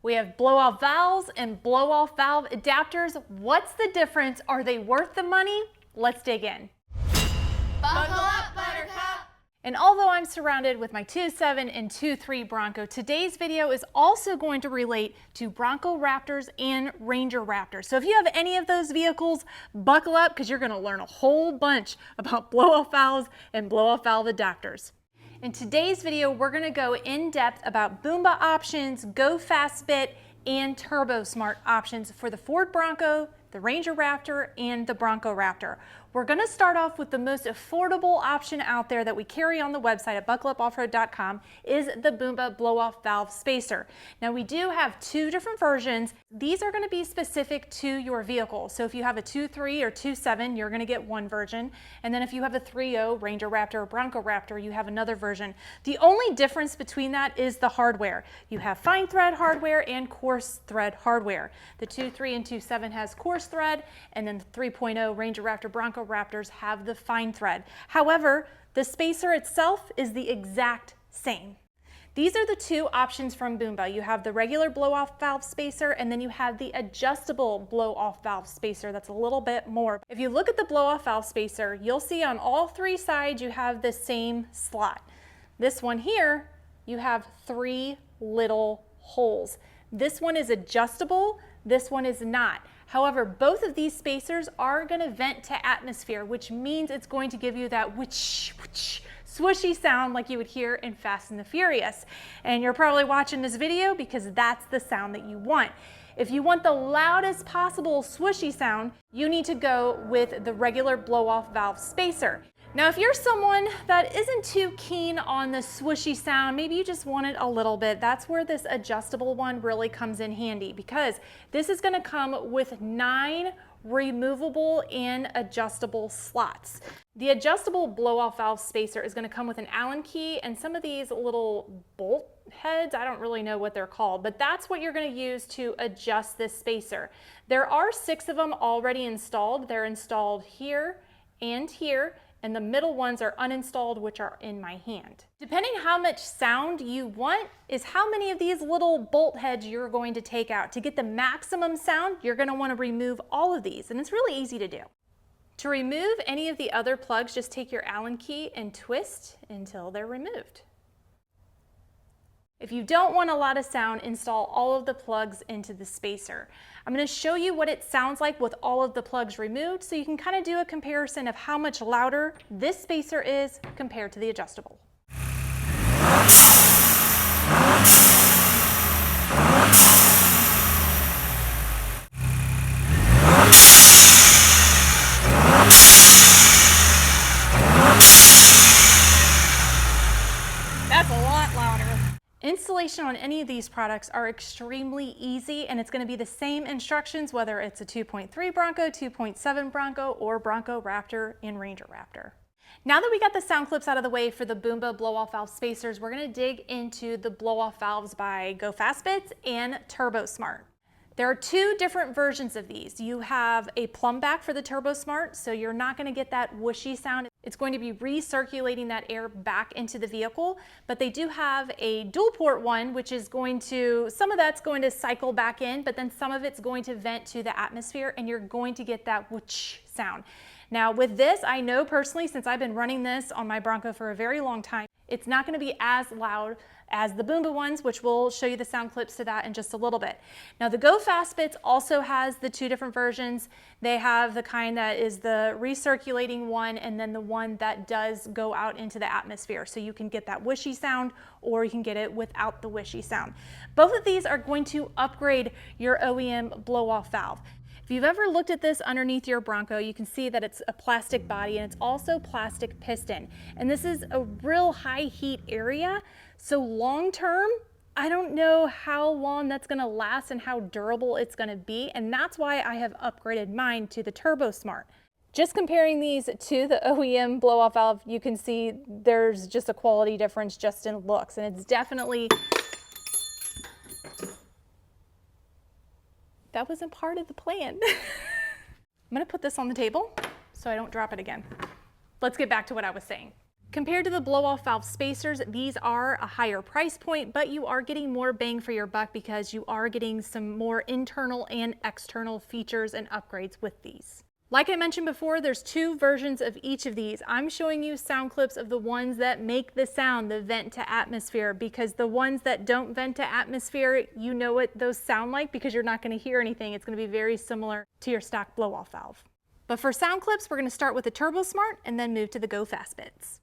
We have blow-off valves and blow-off valve adapters. What's the difference? Are they worth the money? Let's dig in. Buckle up, Buttercup! And although I'm surrounded with my 2.7 and 2.3 Bronco, today's video is also going to relate to Bronco Raptors and Ranger Raptors. So if you have any of those vehicles, buckle up because you're going to learn a whole bunch about blow-off valves and blow-off valve adapters. In today's video, we're going to go in depth about Boomba options, Go Fast Fit, and Turbo Smart options for the Ford Bronco, the Ranger Raptor, and the Bronco Raptor. We're going to start off with the most affordable option out there that we carry on the website at buckleupoffroad.com is the Boomba blow-off valve spacer. Now we do have two different versions. These are going to be specific to your vehicle. So if you have a 2.3 or 2.7, you're going to get one version. And then if you have a 3.0 Ranger Raptor or Bronco Raptor, you have another version. The only difference between that is the hardware. You have fine thread hardware and coarse thread hardware. The 2.3 and 2.7 has coarse thread, and then the 3.0 Ranger Raptor Bronco Raptors have the fine thread. However, the spacer itself is the exact same. These are the two options from Boomba. You have the regular blow-off valve spacer, and then you have the adjustable blow-off valve spacer that's a little bit more. If you look at the blow-off valve spacer, you'll see on all three sides you have the same slot. This one here, you have three little holes. This one is adjustable, this one is not. However, both of these spacers are going to vent to atmosphere, which means it's going to give you that whoosh, whoosh, swooshy sound like you would hear in Fast and the Furious. And you're probably watching this video because that's the sound that you want. If you want the loudest possible swooshy sound, you need to go with the regular blow-off valve spacer. Now, if you're someone that isn't too keen on the swooshy sound, maybe you just want it a little bit, that's where this adjustable one really comes in handy, because this is going to come with 9 removable and adjustable slots. The adjustable blow-off valve spacer is going to come with an Allen key and some of these little bolt heads. I don't really know what they're called, but that's what you're going to use to adjust this spacer. There are 6 of them already installed. They're installed here and here, and the middle ones are uninstalled, which are in my hand. Depending how much sound you want is how many of these little bolt heads you're going to take out. To get the maximum sound, you're going to want to remove all of these, and it's really easy to do. To remove any of the other plugs, just take your Allen key and twist until they're removed. If you don't want a lot of sound, install all of the plugs into the spacer. I'm going to show you what it sounds like with all of the plugs removed so you can kind of do a comparison of how much louder this spacer is compared to the adjustable. That's a lot louder. Installation on any of these products are extremely easy, and it's going to be the same instructions whether it's a 2.3 Bronco, 2.7 Bronco, or Bronco Raptor and Ranger Raptor. Now that we got the sound clips out of the way for the Boomba blow-off valve spacers, we're going to dig into the blow-off valves by Go Fast Fit and Turbo Smart. There are 2 different versions of these. You have a plumb back for the Turbo Smart, so you're not going to get that whooshy sound. It's going to be recirculating that air back into the vehicle, but they do have a dual port one, which is going to, some of that's going to cycle back in, but then some of it's going to vent to the atmosphere, and you're going to get that whoosh sound. Now with this, I know personally, since I've been running this on my Bronco for a very long time, it's not going to be as loud as the Boomba ones, which we'll show you the sound clips to that in just a little bit. Now the Go Fast Fit also has the 2 different versions. They have the kind that is the recirculating one, and then the one that does go out into the atmosphere. So you can get that whooshy sound, or you can get it without the whooshy sound. Both of these are going to upgrade your OEM blow-off valve. If you've ever looked at this underneath your Bronco, you can see that it's a plastic body and it's also plastic piston. And this is a real high heat area. So long term, I don't know how long that's going to last and how durable it's going to be. And that's why I have upgraded mine to the Turbo Smart. Just comparing these to the OEM blow-off valve, you can see there's just a quality difference just in looks. And it's definitely... That wasn't part of the plan. I'm going to put this on the table so I don't drop it again. Let's get back to what I was saying. Compared to the blow-off valve spacers, these are a higher price point, but you are getting more bang for your buck because you are getting some more internal and external features and upgrades with these. Like I mentioned before, there's two versions of each of these. I'm showing you sound clips of the ones that make the sound, the vent to atmosphere, because the ones that don't vent to atmosphere, you know what those sound like because you're not going to hear anything. It's going to be very similar to your stock blow-off valve. But for sound clips, we're going to start with the Turbo Smart and then move to the Go Fast bits.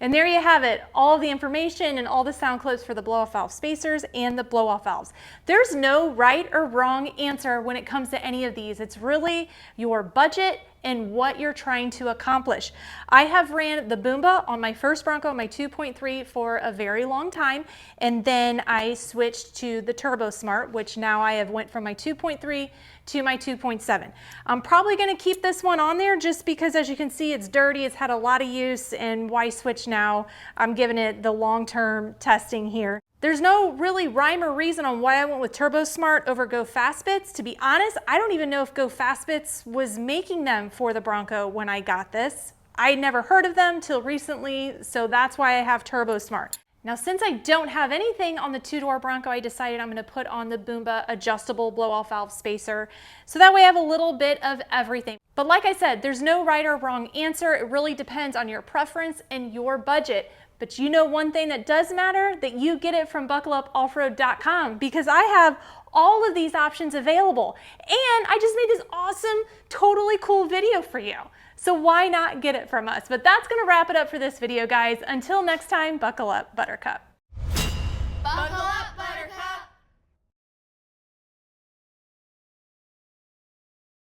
And there you have it, all the information and all the sound clips for the blow-off valve spacers and the blow-off valves. There's no right or wrong answer when it comes to any of these. It's really your budget and what you're trying to accomplish. I have ran the Boomba on my first Bronco, my 2.3, for a very long time, and then I switched to the Turbo Smart, which now I have went from my 2.3 to my 2.7. I'm probably going to keep this one on there just because, as you can see, it's dirty, it's had a lot of use, and why switch now? I'm giving it the long-term testing here. There's no really rhyme or reason on why I went with Turbo Smart over Go Fast Bits. To be honest, I don't even know if Go Fast Bits was making them for the Bronco when I got this. I never heard of them till recently, so that's why I have Turbo Smart. Now, since I don't have anything on the two-door Bronco, I decided I'm going to put on the Boomba adjustable blow-off valve spacer, so that way I have a little bit of everything. But like I said, there's no right or wrong answer. It really depends on your preference and your budget. But you know one thing that does matter, that you get it from buckleupoffroad.com, because I have all of these options available. And I just made this awesome, totally cool video for you. So why not get it from us? But that's going to wrap it up for this video, guys. Until next time, buckle up, Buttercup.